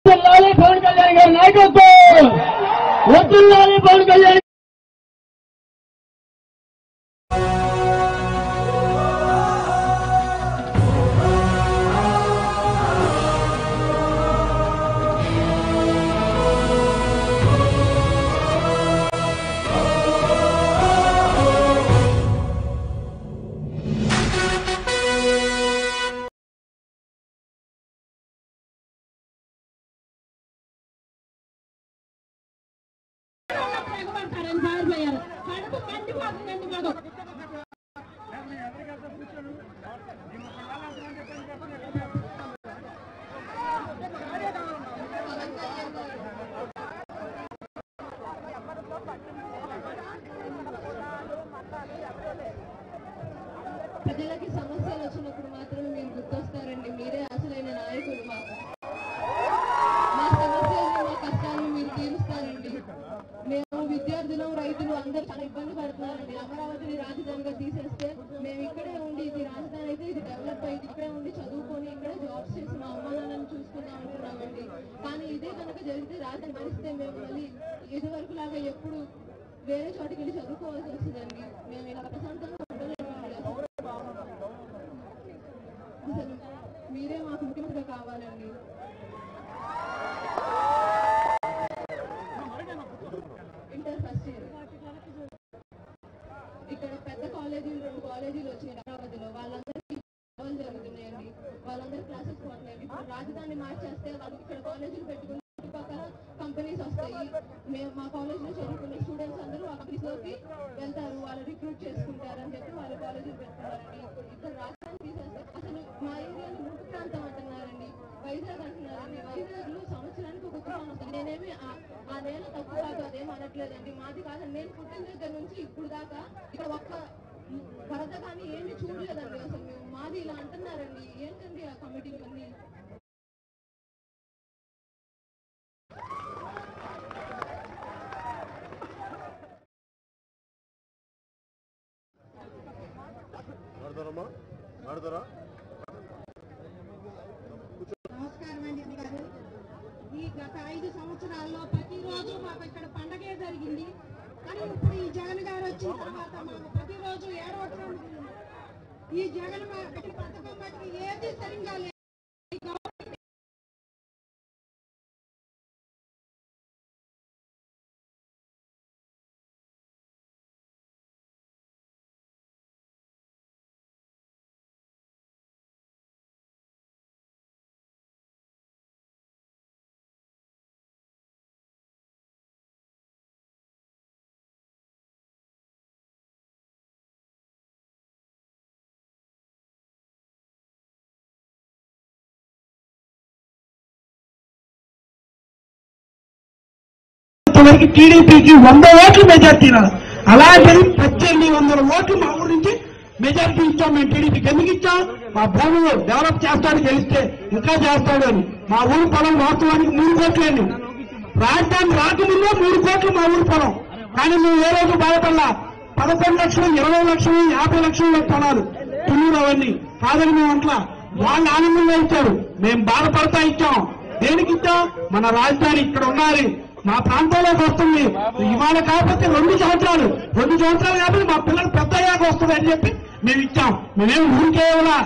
పవన్ కళ్యాణ్ గారి నాయకత్వం వద్దుల్లాలి పవన్ కళ్యాణ్ ప్రజలకి సమస్యలు వచ్చినప్పుడు మాత్రమే మీరు గుర్తొస్తారండి. మీరే అసలైన నాయకులు. మా సమస్యలను మా కష్టాలను మీరు తీరుస్తారండి. మేము విద్యార్థులు రైతులు అందరూ చాలా ఇబ్బంది పడుతున్నారండి. అమరావతిని రాజధానిగా తీసేస్తే మేము ఇక్కడే ఉండి ఇది రాజధాని అయితే ఇది డెవలప్ అయ్యి ఇక్కడే ఉండి చదువుకొని ఇక్కడే జాబ్స్ చేసి మా అమ్మ నాన్నని చూసుకుందాం అనుకున్నామండి. కానీ ఇదే కనుక జరిగితే రాజధాని భరిస్తే మేము మళ్ళీ ఇదివరకు లాగా ఎప్పుడు వేరే చోటికి వెళ్ళి చదువుకోవాల్సి వస్తుందండి. మేము ఇలా ప్రశాంతంగా ఉండలేమండి. అసలు మీరే మాకు ముఖ్యమంత్రిగా కావాలండి. ఇంటర్ ఫస్ట్ ఇయర్ ఇక్కడ పెద్ద కాలేజీలు 2 కాలేజీలు వచ్చినాయి అమరావతిలో. వాళ్ళందరికీ జరుగుతున్నాయండి. వాళ్ళందరూ క్లాసెస్ పోతున్నాయండి. ఇప్పుడు రాజధాని మార్చేస్తే వాళ్ళకి ఇక్కడ కాలేజీలు పెట్టుకుని చుట్టుపక్కల కంపెనీస్ వస్తాయి. మేము మా కాలేజీలో చదువుకునే స్టూడెంట్స్ అందరూ ఆ కంపెనీస్ లోకి వెళ్తారు. వాళ్ళు రిక్రూట్ చేసుకుంటారు అని చెప్పి వాళ్ళు కాలేజీలు పెట్టుకున్నారండి. ఇక్కడ రాజధాని తీసేస్తే అసలు మా ఏరియాని ముందు ప్రాంతం అంటున్నారండి. వైజాగ్ అంటున్నారండి. వైజాగ్ లో సంవత్సరానికి ఒక తుఫాన్ వస్తుంది. నేనేమి ఆ నేల తప్పు కాదు అదేం అనట్లేదండి. మాది కాదండి. నేను పుట్టిన దగ్గర నుంచి ఇప్పుడు దాకా ఇక్కడ ఒక్క వరద కానీ ఏమి చూడలేదండి. అసలు మేము మాది ఇలా అంటున్నారండి. ఏంటండి ఆ కమిటీలు అన్ని? నమస్కారం అండి గారు. ఈ గత 5 సంవత్సరాల్లో ప్రతిరోజు మాకు ఇక్కడ పండగే జరిగింది. కానీ ఇప్పుడు ఈ జగన్ గారు వచ్చిన తర్వాత మాకు ప్రతిరోజు ఏడవటం. ఈ జగన్ పెట్టి పథకం బట్టి ఏది సరిగ్గా లేదు. టీడీపీకి 100 ఓట్లు మెజార్టీ రాదు. అలాంటిది 1800 ఓట్లు మా ఊరి నుంచి మెజార్టీ ఇచ్చాం. మేము టీడీపీకి ఎందుకు ఇచ్చాం? మా భూములు డెవలప్ చేస్తాడు, గెలిస్తే ఇంకా చేస్తాడు అని. మా ఊరి పొలం వాస్తవానికి 3 కోట్లండి. రాజధాని రాకముందే 3 కోట్లు మా ఊరి పొలం. కానీ మేము ఏ రోజు బాధపడలా. 11 లక్షలు, 20 లక్షలు, 50 లక్షల పొలాలు తున్నూరు అవన్నీ కాదని మేము అట్లా వాళ్ళు ఆనందంగా ఇచ్చారు. మేము బాధపడతా ఇచ్చాం. దేనికి ఇచ్చాం? మన రాజధాని ఇక్కడ ఉండాలి, మా ప్రాంతంలోకి వస్తుంది. ఇవాళ కాకపోతే 2 సంవత్సరాలు కాకపోతే మా పిల్లలు పెద్ద అయ్యాక వస్తుంది అని చెప్పి మేము ఇచ్చాం. మేమేం ఊరికేవలా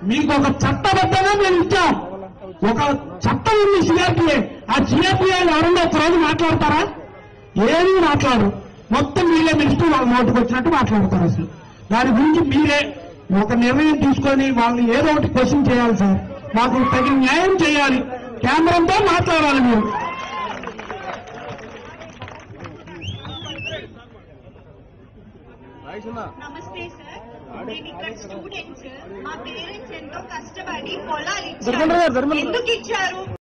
మీకు ఒక చట్టబద్ధంగా మేము ఇచ్చాం. ఒక చట్టం ఉంది సిఆర్పీఏ. ఆ సిఆర్పీఏ ఎవరన్నా ఒక రోజు మాట్లాడతారా? ఏమీ మాట్లాడరు. మొత్తం మీరే మినిస్టర్ వాళ్ళ నోటుకు వచ్చినట్టు మాట్లాడతారు. అసలు దాని గురించి మీరే ఒక నిర్ణయం తీసుకొని వాళ్ళని ఏదో ఒకటి క్వశ్చన్ చేయాలి సార్. మాకు తగిన న్యాయం చేయాలి. కేంద్రంతో మాట్లాడాలి మీరు. నమస్తే సార్, నేను ఇక్కడ స్టూడెంట్స్. మా పేరెంట్స్ ఎంతో కష్టపడి పొలాలు ఇచ్చారు. ఎందుకు ఇచ్చారు?